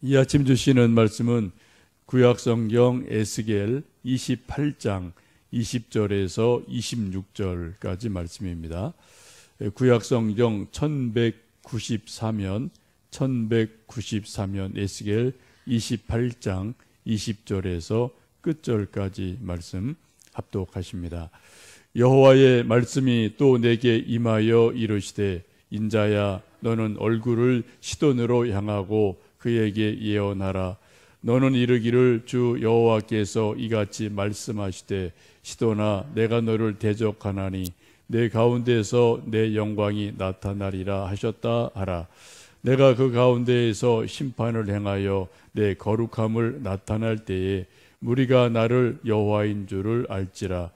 이 아침 주시는 말씀은 구약성경 에스겔 28장 20절에서 26절까지 말씀입니다. 구약성경 1194면 에스겔 28장 20절에서 끝절까지 말씀 합독하십니다. 여호와의 말씀이 또 내게 임하여 이르시되 인자야 너는 얼굴을 시돈으로 향하고 그에게 예언하라. 너는 이르기를 주 여호와께서 이같이 말씀하시되 시돈아 내가 너를 대적하나니 내 가운데에서 내 영광이 나타나리라 하셨다 하라. 내가 그 가운데에서 심판을 행하여 내 거룩함을 나타날 때에 무리가 나를 여호와인 줄을 알지라.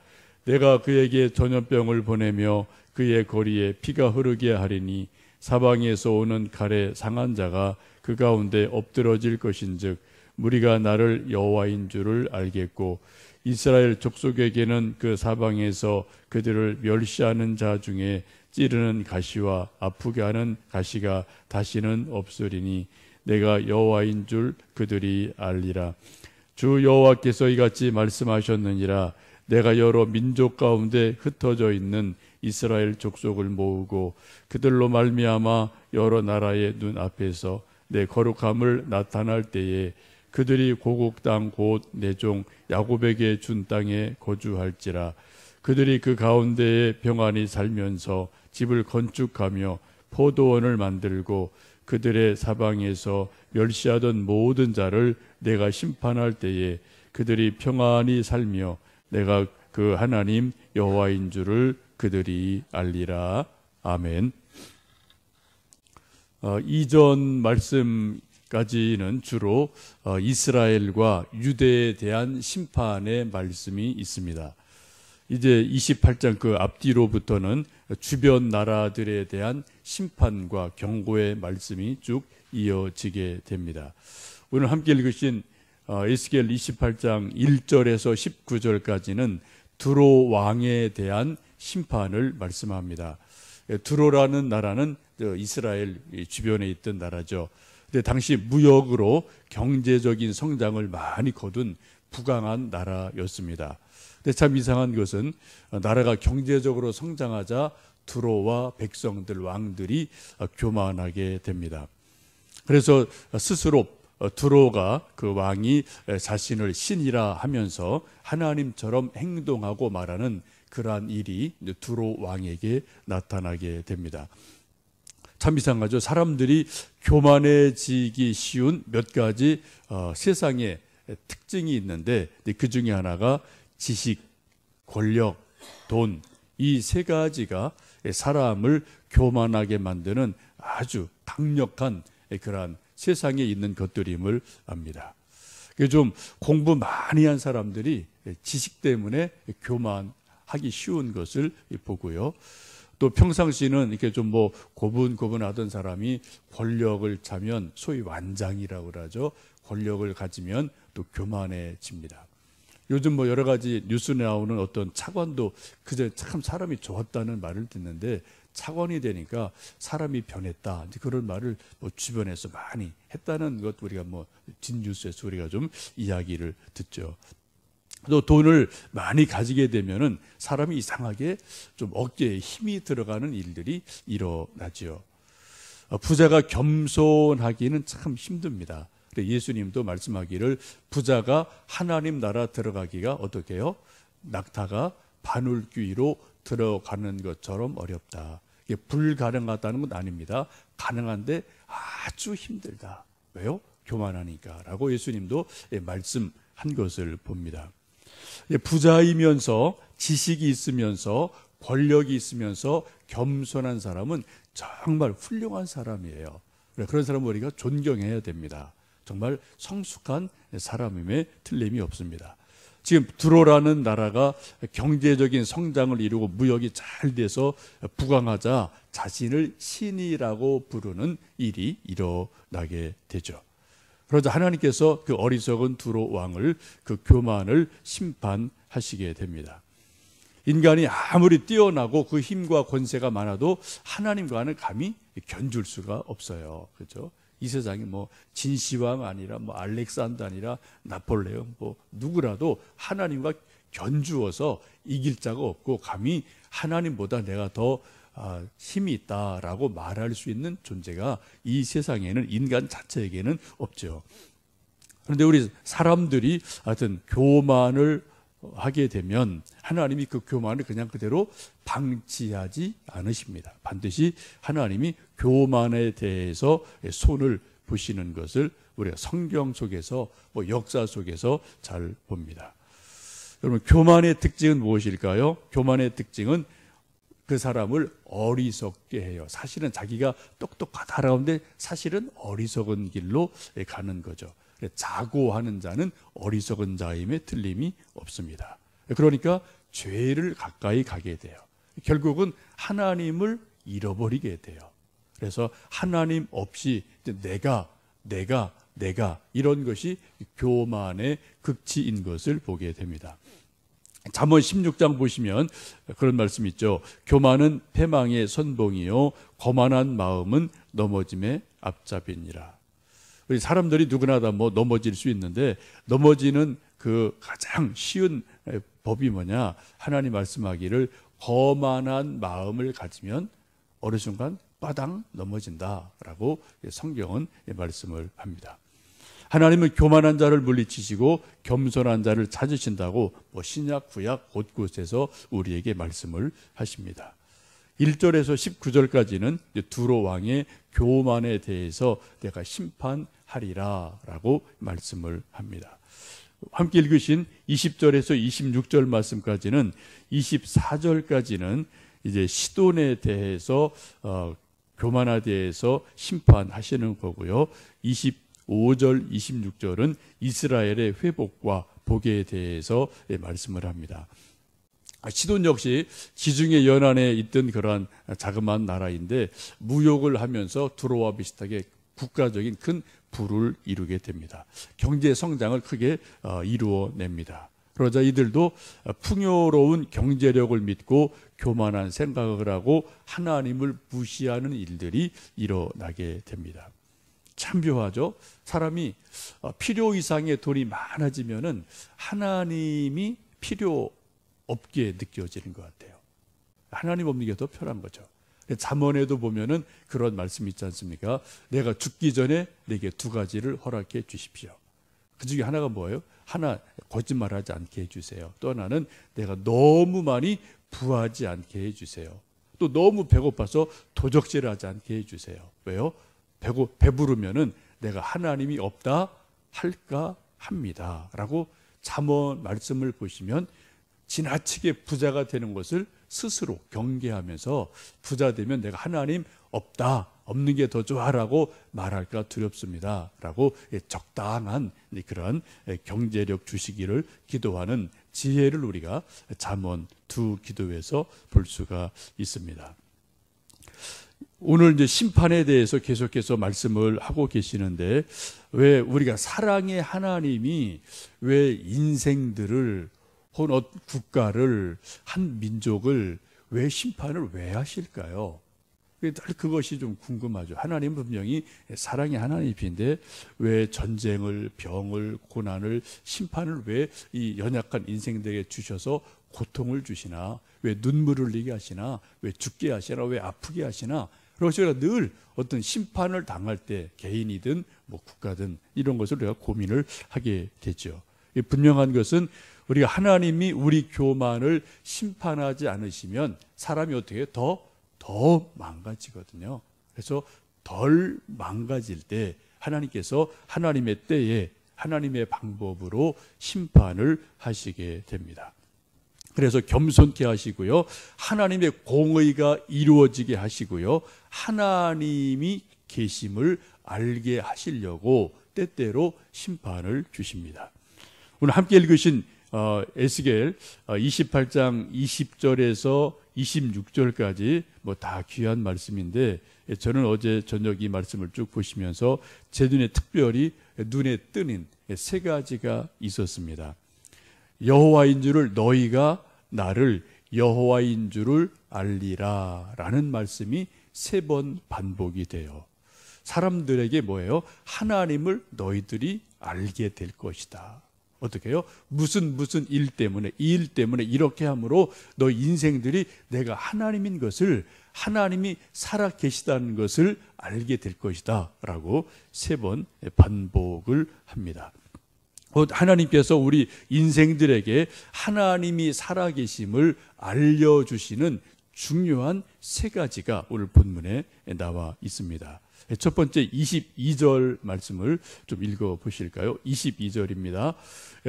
내가 그에게 전염병을 보내며 그의 거리에 피가 흐르게 하리니 사방에서 오는 칼에 상한 자가 그 가운데 엎드러질 것인즉 무리가 나를 여호와인 줄을 알겠고 이스라엘 족속에게는 그 사방에서 그들을 멸시하는 자 중에 찌르는 가시와 아프게 하는 가시가 다시는 없으리니 내가 여호와인 줄 그들이 알리라. 주 여호와께서 이같이 말씀하셨느니라. 내가 여러 민족 가운데 흩어져 있는 이스라엘 족속을 모으고 그들로 말미암아 여러 나라의 눈앞에서 내 거룩함을 나타날 때에 그들이 고국 땅 곧 내 종 야곱에게 준 땅에 거주할지라. 그들이 그 가운데에 평안히 살면서 집을 건축하며 포도원을 만들고 그들의 사방에서 멸시하던 모든 자를 내가 심판할 때에 그들이 평안히 살며 내가 그 하나님 여호와인 줄을 그들이 알리라. 아멘. 이전 말씀까지는 주로 이스라엘과 유대에 대한 심판의 말씀이 있습니다. 이제 28장 그 앞뒤로부터는 주변 나라들에 대한 심판과 경고의 말씀이 쭉 이어지게 됩니다. 오늘 함께 읽으신 에스겔 28장 1절에서 19절까지는 두로 왕에 대한 심판을 말씀합니다. 두로라는 나라는 이스라엘 주변에 있던 나라죠. 근데 당시 무역으로 경제적인 성장을 많이 거둔 부강한 나라였습니다. 근데 참 이상한 것은 나라가 경제적으로 성장하자 두로와 백성들 왕들이 교만하게 됩니다. 그래서 스스로 두로가 그 왕이 자신을 신이라 하면서 하나님처럼 행동하고 말하는 그러한 일이 두로 왕에게 나타나게 됩니다. 참 이상하죠. 사람들이 교만해지기 쉬운 몇 가지 세상의 특징이 있는데 그 중에 하나가 지식, 권력, 돈, 이 세 가지가 사람을 교만하게 만드는 아주 강력한 그러한 세상에 있는 것들임을 압니다. 좀 공부 많이 한 사람들이 지식 때문에 교만하기 쉬운 것을 보고요. 또 평상시는 이렇게 좀 고분고분하던 사람이 권력을 차면 소위 완장이라고 그러죠. 권력을 가지면 또 교만해집니다. 요즘 여러 가지 뉴스에 나오는 어떤 차관도 그저 참 사람이 좋았다는 말을 듣는데 차관이 되니까 사람이 변했다. 그런 말을 주변에서 많이 했다는 것 우리가 뒷뉴스에서 우리가 좀 이야기를 듣죠. 또 돈을 많이 가지게 되면은 사람이 이상하게 좀 어깨에 힘이 들어가는 일들이 일어나죠. 부자가 겸손하기는 참 힘듭니다. 예수님도 말씀하기를 부자가 하나님 나라 들어가기가 어떻게 해요? 낙타가 바늘귀로 들어가는 것처럼 어렵다. 이게 불가능하다는 건 아닙니다. 가능한데 아주 힘들다. 왜요? 교만하니까 라고 예수님도 말씀한 것을 봅니다. 부자이면서 지식이 있으면서 권력이 있으면서 겸손한 사람은 정말 훌륭한 사람이에요. 그런 사람을 우리가 존경해야 됩니다. 정말 성숙한 사람임에 틀림이 없습니다. 지금 두로라는 나라가 경제적인 성장을 이루고 무역이 잘 돼서 부강하자 자신을 신이라고 부르는 일이 일어나게 되죠. 그러자 하나님께서 그 어리석은 두로 왕을 그 교만을 심판하시게 됩니다. 인간이 아무리 뛰어나고 그 힘과 권세가 많아도 하나님과는 감히 견줄 수가 없어요. 그렇죠? 이 세상에 뭐 진시황 아니라 뭐 알렉산더 아니라 나폴레옹 뭐 누구라도 하나님과 견주어서 이길 자가 없고 감히 하나님보다 내가 더 힘이 있다라고 말할 수 있는 존재가 이 세상에는 인간 자체에게는 없죠. 그런데 우리 사람들이 하여튼 교만을 하게 되면 하나님이 그 교만을 그냥 그대로 방치하지 않으십니다. 반드시 하나님이 교만에 대해서 손을 보시는 것을 우리가 성경 속에서 뭐 역사 속에서 잘 봅니다. 여러분, 교만의 특징은 무엇일까요? 교만의 특징은 그 사람을 어리석게 해요. 사실은 자기가 똑똑하다라고 하는데 사실은 어리석은 길로 가는 거죠. 자고하는 자는 어리석은 자임에 틀림이 없습니다. 그러니까 죄를 가까이 가게 돼요. 결국은 하나님을 잃어버리게 돼요. 그래서 하나님 없이 내가 이런 것이 교만의 극치인 것을 보게 됩니다. 잠언 16장 보시면 그런 말씀이 있죠. 교만은 패망의 선봉이요 거만한 마음은 넘어짐의 앞잡이니라. 우리 사람들이 누구나 다 뭐 넘어질 수 있는데 넘어지는 그 가장 쉬운 법이 뭐냐? 하나님 말씀하기를 거만한 마음을 가지면 어느 순간 빠당 넘어진다라고 성경은 말씀을 합니다. 하나님은 교만한 자를 물리치시고 겸손한 자를 찾으신다고 뭐 신약 구약 곳곳에서 우리에게 말씀을 하십니다. 1절에서 19절까지는 두로 왕의 교만에 대해서 내가 심판하리라 라고 말씀을 합니다. 함께 읽으신 20절에서 26절 말씀까지는 24절까지는 이제 시돈에 대해서 교만에 대해서 심판하시는 거고요. 25절, 26절은 이스라엘의 회복과 복에 대해서 말씀을 합니다. 시돈 역시 지중해 연안에 있던 그러한 자그마한 나라인데 무역을 하면서 두로와 비슷하게 국가적인 큰 부를 이루게 됩니다. 경제 성장을 크게 이루어냅니다. 그러자 이들도 풍요로운 경제력을 믿고 교만한 생각을 하고 하나님을 무시하는 일들이 일어나게 됩니다. 참 묘하죠. 사람이 필요 이상의 돈이 많아지면은 하나님이 필요 없게 느껴지는 것 같아요. 하나님 없는 게 더 편한 거죠. 잠언에도 보면은 그런 말씀이 있지 않습니까? 내가 죽기 전에 내게 두 가지를 허락해 주십시오. 그 중에 하나가 뭐예요? 하나, 거짓말하지 않게 해주세요. 또 하나는 내가 너무 많이 부하지 않게 해주세요. 또 너무 배고파서 도적질하지 않게 해주세요. 왜요? 배부르면은 내가 하나님이 없다 할까 합니다. 라고 잠언 말씀을 보시면 지나치게 부자가 되는 것을 스스로 경계하면서 부자 되면 내가 하나님 없다, 없는 게 더 좋아라고 말할까 두렵습니다. 라고 적당한 그런 경제력 주시기를 기도하는 지혜를 우리가 잠언 두 기도에서 볼 수가 있습니다. 오늘 이제 심판에 대해서 계속해서 말씀을 하고 계시는데 왜 우리가 사랑의 하나님이 왜 인생들을 혹은 국가를 한 민족을 왜 심판을 왜 하실까요? 그것이 좀 궁금하죠. 하나님 분명히 사랑의 하나님인데 왜 전쟁을, 병을, 고난을, 심판을 왜 이 연약한 인생들에게 주셔서 고통을 주시나? 왜 눈물을 흘리게 하시나? 왜 죽게 하시나? 왜 아프게 하시나? 그래서 우리가 늘 어떤 심판을 당할 때 개인이든 뭐 국가든 이런 것을 우리가 고민을 하게 되죠. 분명한 것은 우리가 하나님이 우리 교만을 심판하지 않으시면 사람이 어떻게 더 망가지거든요. 그래서 덜 망가질 때 하나님께서 하나님의 때에 하나님의 방법으로 심판을 하시게 됩니다. 그래서 겸손케 하시고요. 하나님의 공의가 이루어지게 하시고요. 하나님이 계심을 알게 하시려고 때때로 심판을 주십니다. 오늘 함께 읽으신 에스겔 28장 20절에서 26절까지 뭐 다 귀한 말씀인데 저는 어제 저녁 이 말씀을 쭉 보시면서 제 눈에 특별히 눈에 뜨는 세 가지가 있었습니다. 여호와인 줄을 너희가 나를 여호와인 줄을 알리라 라는 말씀이 3번 반복이 돼요. 사람들에게 뭐예요? 하나님을 너희들이 알게 될 것이다. 어떻게 해요? 무슨 일 때문에, 이 일 때문에 이렇게 함으로 너 인생들이 내가 하나님인 것을, 하나님이 살아 계시다는 것을 알게 될 것이다 라고 3번 반복을 합니다. 하나님께서 우리 인생들에게 하나님이 살아 계심을 알려주시는 중요한 3가지가 오늘 본문에 나와 있습니다. 첫 번째 22절 말씀을 좀 읽어 보실까요? 22절입니다.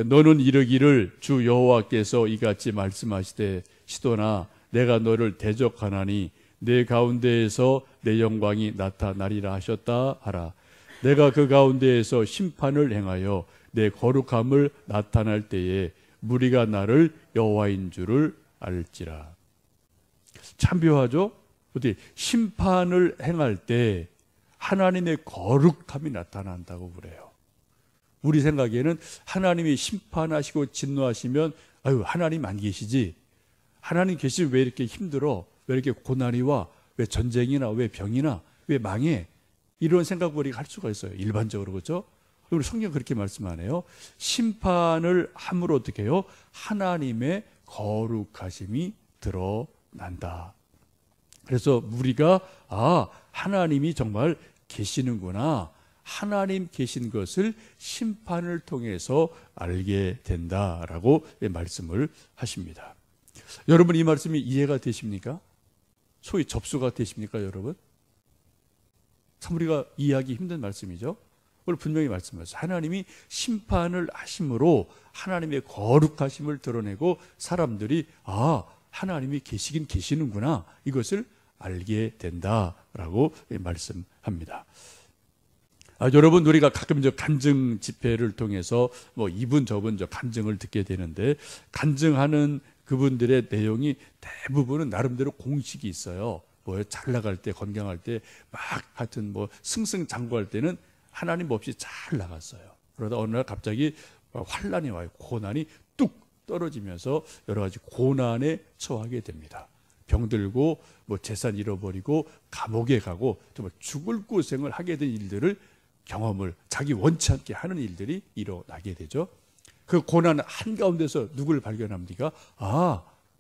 너는 이르기를 주 여호와께서 이같이 말씀하시되 시도나 내가 너를 대적하나니 내 가운데에서 내 영광이 나타나리라 하셨다 하라. 내가 그 가운데에서 심판을 행하여 내 거룩함을 나타날 때에 무리가 나를 여호와인 줄을 알지라. 참 묘하죠? 어떻게 심판을 행할 때 하나님의 거룩함이 나타난다고 그래요. 우리 생각에는 하나님이 심판하시고 진노하시면 아유 하나님 안 계시지, 하나님 계시면 왜 이렇게 힘들어, 왜 이렇게 고난이 와, 왜 전쟁이나 왜 병이나 왜 망해, 이런 생각을 우리가 할 수가 있어요. 일반적으로. 그렇죠? 우리 성경 그렇게 말씀하네요. 심판을 함으로 어떻게 해요? 하나님의 거룩하심이 드러난다. 그래서 우리가 하나님이 정말 계시는구나, 하나님 계신 것을 심판을 통해서 알게 된다라고 말씀을 하십니다. 여러분 이 말씀이 이해가 되십니까? 소위 접수가 되십니까 여러분? 참 우리가 이해하기 힘든 말씀이죠. 오늘 분명히 말씀하셨어요. 하나님이 심판을 하심으로 하나님의 거룩하심을 드러내고 사람들이 하나님이 계시긴 계시는구나, 이것을 알게 된다라고 말씀합니다. 여러분 우리가 가끔 간증 집회를 통해서 이분 저분 간증을 듣게 되는데, 간증하는 그분들의 내용이 대부분은 나름대로 공식이 있어요. 잘 나갈 때, 건강할 때, 막 하여튼 승승장구할 때는 하나님 없이 잘 나갔어요. 그러다 어느 날 갑자기 환란이 와요. 고난이 뚝 떨어지면서 여러 가지 고난에 처하게 됩니다. 병들고 재산 잃어버리고 감옥에 가고 정말 죽을 고생을 하게 된 일들을 경험을 자기 원치 않게 하는 일들이 일어나게 되죠. 그 고난 한가운데서 누구를 발견합니까?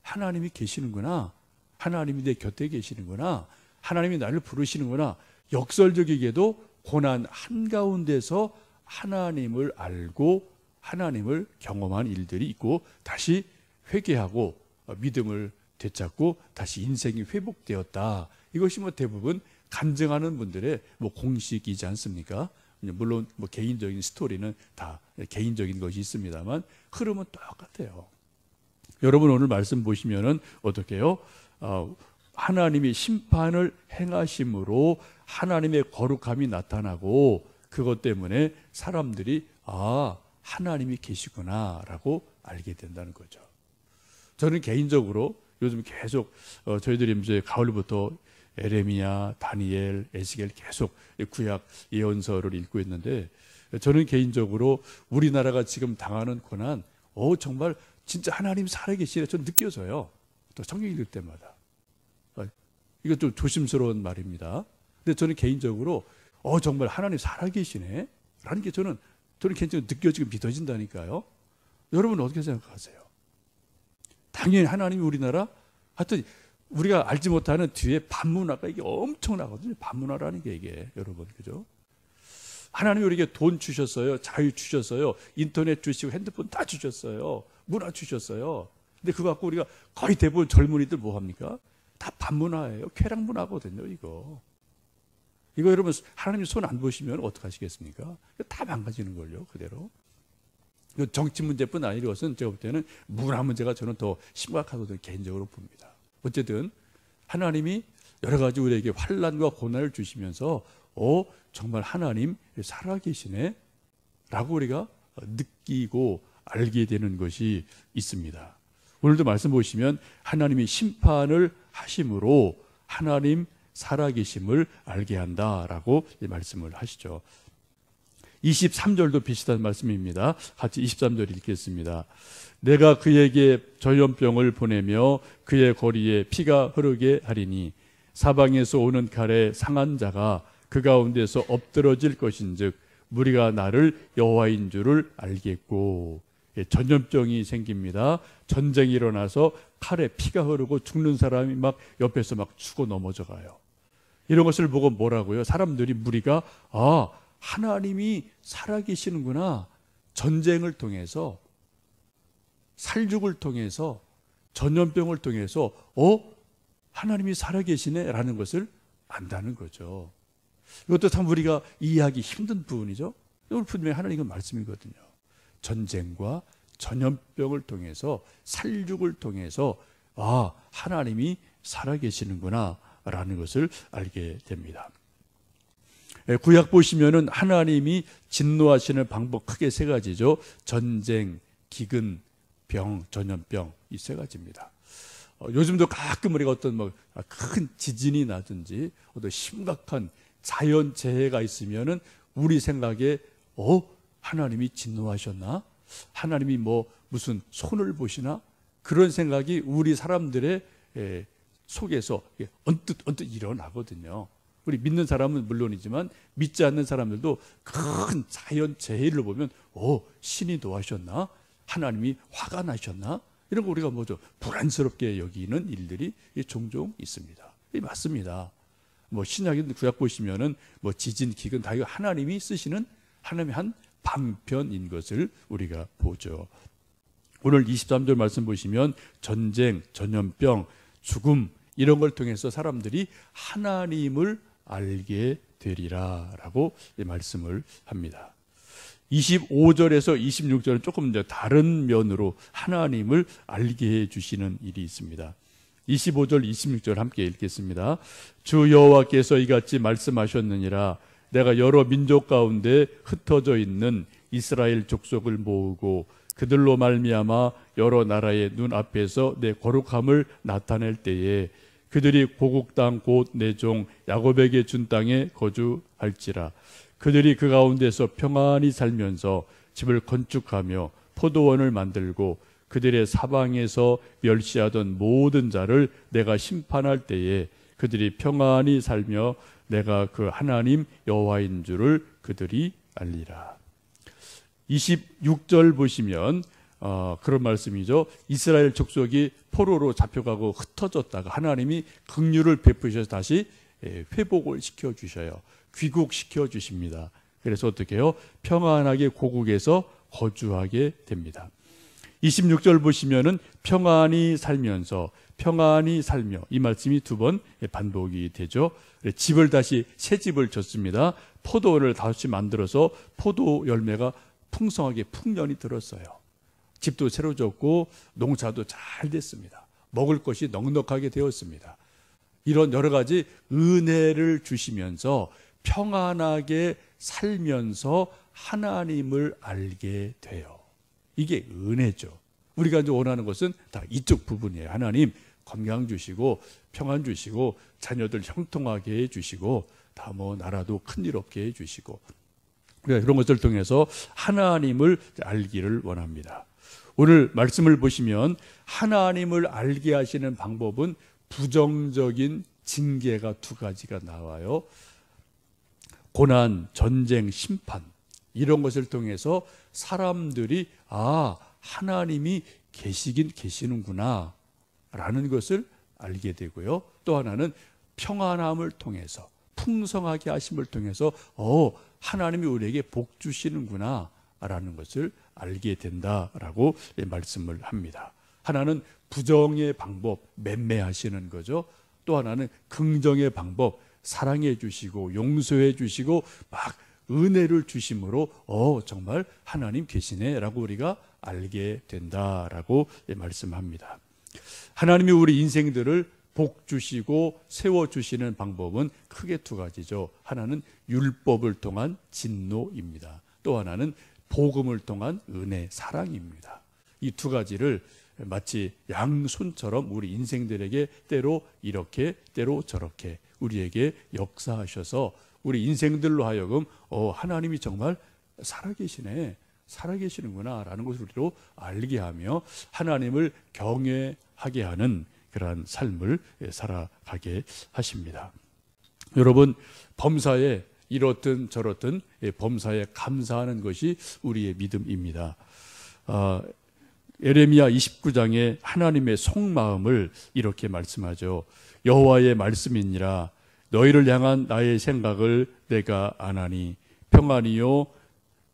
하나님이 계시는구나, 하나님이 내 곁에 계시는구나, 하나님이 나를 부르시는구나. 역설적이게도 고난 한가운데서 하나님을 알고 하나님을 경험한 일들이 있고 다시 회개하고 믿음을 되찾고 다시 인생이 회복되었다. 이것이 대부분 간증하는 분들의 공식이지 않습니까? 물론 개인적인 스토리는 다 개인적인 것이 있습니다만 흐름은 똑같아요. 여러분 오늘 말씀 보시면은 어떻게 해요? 하나님이 심판을 행하심으로 하나님의 거룩함이 나타나고 그것 때문에 사람들이 하나님이 계시구나라고 알게 된다는 거죠. 저는 개인적으로 요즘 계속 저희들이 이제 가을부터 에레미야, 다니엘, 에스겔 계속 구약 예언서를 읽고 있는데, 저는 개인적으로 우리나라가 지금 당하는 고난, 정말 진짜 하나님 살아계시네, 저는 느껴져요. 또 성경 읽을 때마다. 이거 좀 조심스러운 말입니다. 근데 저는 개인적으로 정말 하나님 살아계시네 라는 게 저는 개인적으로 느껴지고 믿어진다니까요. 여러분은 어떻게 생각하세요? 당연히 하나님이 우리나라, 하여튼 우리가 알지 못하는 뒤에 반문화가 이게 엄청나거든요. 반문화라는 게 이게, 여러분, 그죠? 하나님이 우리에게 돈 주셨어요. 자유 주셨어요. 인터넷 주시고 핸드폰 다 주셨어요. 문화 주셨어요. 근데 그거 갖고 우리가 거의 대부분 젊은이들 뭐 합니까? 다 반문화예요. 쾌락 문화거든요, 이거. 이거 여러분 하나님 손 안 보시면 어떡하시겠습니까? 다 망가지는 걸요, 그대로. 정치 문제뿐 아니라 이것은 제가 볼 때는 문화 문제가 저는 더 심각하거든요, 개인적으로 봅니다. 어쨌든 하나님이 여러 가지 우리에게 환난과 고난을 주시면서 정말 하나님 살아계시네 라고 우리가 느끼고 알게 되는 것이 있습니다. 오늘도 말씀 보시면 하나님이 심판을 하심으로 하나님 살아계심을 알게 한다라고 말씀을 하시죠. 23절도 비슷한 말씀입니다. 같이 23절 읽겠습니다. 내가 그에게 전염병을 보내며 그의 거리에 피가 흐르게 하리니 사방에서 오는 칼에 상한 자가 그 가운데서 엎드러질 것인즉 무리가 나를 여호와인 줄을 알겠고. 전염병이 생깁니다. 전쟁이 일어나서 칼에 피가 흐르고 죽는 사람이 막 옆에서 막 죽어 넘어져 가요. 이런 것을 보고 뭐라고요? 사람들이, 무리가 하나님이 살아계시는구나. 전쟁을 통해서, 살육을 통해서, 전염병을 통해서 하나님이 살아계시네 라는 것을 안다는 거죠. 이것도 참 우리가 이해하기 힘든 부분이죠. 이걸 분명히 하나님의 말씀이거든요. 전쟁과 전염병을 통해서, 살육을 통해서 하나님이 살아계시는구나 라는 것을 알게 됩니다. 구약 보시면은 하나님이 진노하시는 방법 크게 세 가지죠. 전쟁, 기근, 병, 전염병, 이 세 가지입니다. 요즘도 가끔 우리가 어떤 큰 지진이 나든지 어떤 심각한 자연재해가 있으면은 우리 생각에 하나님이 진노하셨나? 하나님이 무슨 손을 보시나? 그런 생각이 우리 사람들의 속에서 언뜻 일어나거든요. 우리 믿는 사람은 물론이지만 믿지 않는 사람들도 큰 자연재해를 보면 신이 도하셨나? 하나님이 화가 나셨나? 이런 거 우리가 불안스럽게 여기는 일들이 종종 있습니다. 맞습니다. 신약이든 구약 보시면은 지진, 기근 다 이거 하나님이 쓰시는 하나님의 한 방편인 것을 우리가 보죠. 오늘 23절 말씀 보시면 전쟁, 전염병, 죽음 이런 걸 통해서 사람들이 하나님을 알게 되리라 라고 말씀을 합니다. 25절에서 26절은 조금 다른 면으로 하나님을 알게 해주시는 일이 있습니다. 25절, 26절 함께 읽겠습니다. 주 여호와께서 이같이 말씀하셨느니라. 내가 여러 민족 가운데 흩어져 있는 이스라엘 족속을 모으고 그들로 말미암아 여러 나라의 눈앞에서 내 거룩함을 나타낼 때에 그들이 고국 땅 곧 내 종 야곱에게 준 땅에 거주할지라. 그들이 그 가운데서 평안히 살면서 집을 건축하며 포도원을 만들고 그들의 사방에서 멸시하던 모든 자를 내가 심판할 때에 그들이 평안히 살며 내가 그 하나님 여호와인 줄을 그들이 알리라. 26절 보시면 그런 말씀이죠. 이스라엘 족속이 포로로 잡혀가고 흩어졌다가 하나님이 긍휼을 베푸셔서 다시 회복을 시켜주셔요. 귀국시켜 주십니다. 그래서 어떻게 해요? 평안하게 고국에서 거주하게 됩니다. 26절 보시면은 평안히 살면서, 평안히 살며, 이 말씀이 두 번 반복이 되죠. 집을 다시 새 집을 졌습니다. 포도원을 다시 만들어서 포도 열매가 풍성하게 풍년이 들었어요. 집도 새로 졌고 농사도 잘 됐습니다. 먹을 것이 넉넉하게 되었습니다. 이런 여러 가지 은혜를 주시면서 평안하게 살면서 하나님을 알게 돼요. 이게 은혜죠. 우리가 이제 원하는 것은 다 이쪽 부분이에요. 하나님 건강 주시고 평안 주시고 자녀들 형통하게 해주시고 다 나라도 큰일 없게 해주시고 이런 것들을 통해서 하나님을 알기를 원합니다. 오늘 말씀을 보시면 하나님을 알게 하시는 방법은 부정적인 징계가 두 가지가 나와요. 고난, 전쟁, 심판 이런 것을 통해서 사람들이 하나님이 계시긴 계시는구나 라는 것을 알게 되고요. 또 하나는 평안함을 통해서 풍성하게 하심을 통해서 하나님이 우리에게 복 주시는구나 라는 것을 알게 된다라고 말씀을 합니다. 하나는 부정의 방법, 맴매하시는 거죠. 또 하나는 긍정의 방법, 사랑해 주시고 용서해 주시고 막 은혜를 주심으로 정말 하나님 계시네 라고 우리가 알게 된다라고 말씀합니다. 하나님이 우리 인생들을 복 주시고 세워주시는 방법은 크게 두 가지죠. 하나는 율법을 통한 진노입니다. 또 하나는 복음을 통한 은혜, 사랑입니다. 이 두 가지를 마치 양손처럼 우리 인생들에게 때로 이렇게 때로 저렇게 우리에게 역사하셔서 우리 인생들로 하여금 하나님이 정말 살아계시네, 살아계시는구나 라는 것을 우리로 알게 하며 하나님을 경외하게 하는 그러한 삶을 살아가게 하십니다. 여러분, 범사에 이렇든 저렇든 범사에 감사하는 것이 우리의 믿음입니다. 예레미야 29장에 하나님의 속마음을 이렇게 말씀하죠. 여호와의 말씀이니라. 너희를 향한 나의 생각을 내가 아나니 평안이요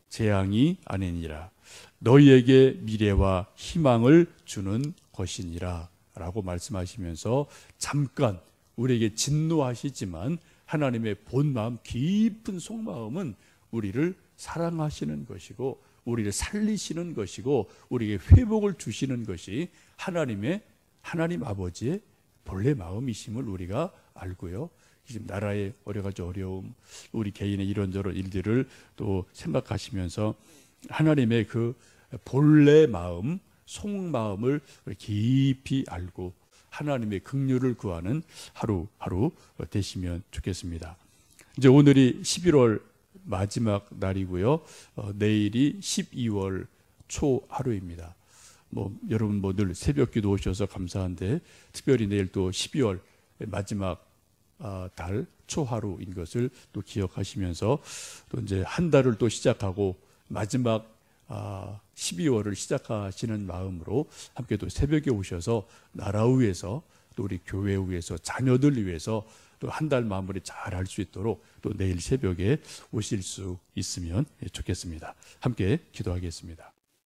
재앙이 아니니라. 너희에게 미래와 희망을 주는 것이니라 라고 말씀하시면서 잠깐 우리에게 진노하시지만 하나님의 본마음, 깊은 속마음은 우리를 사랑하시는 것이고 우리를 살리시는 것이고 우리에게 회복을 주시는 것이 하나님 아버지의 본래 마음이심을 우리가 알고요. 지금 나라의 여러 가지 어려움, 우리 개인의 이런저런 일들을 또 생각하시면서 하나님의 그 본래 마음, 속마음을 깊이 알고 하나님의 긍휼을 구하는 하루하루 되시면 좋겠습니다. 이제 오늘이 11월 마지막 날이고요. 내일이 12월 초 하루입니다. 여러분 늘 새벽기도 오셔서 감사한데 특별히 내일 또 12월 마지막 달 초하루인 것을 또 기억하시면서 또 이제 한 달을 또 시작하고 마지막 12월을 시작하시는 마음으로 함께 또 새벽에 오셔서 나라 위해서 또 우리 교회 위해서 자녀들 위해서 또 한 달 마무리 잘 할 수 있도록 또 내일 새벽에 오실 수 있으면 좋겠습니다. 함께 기도하겠습니다.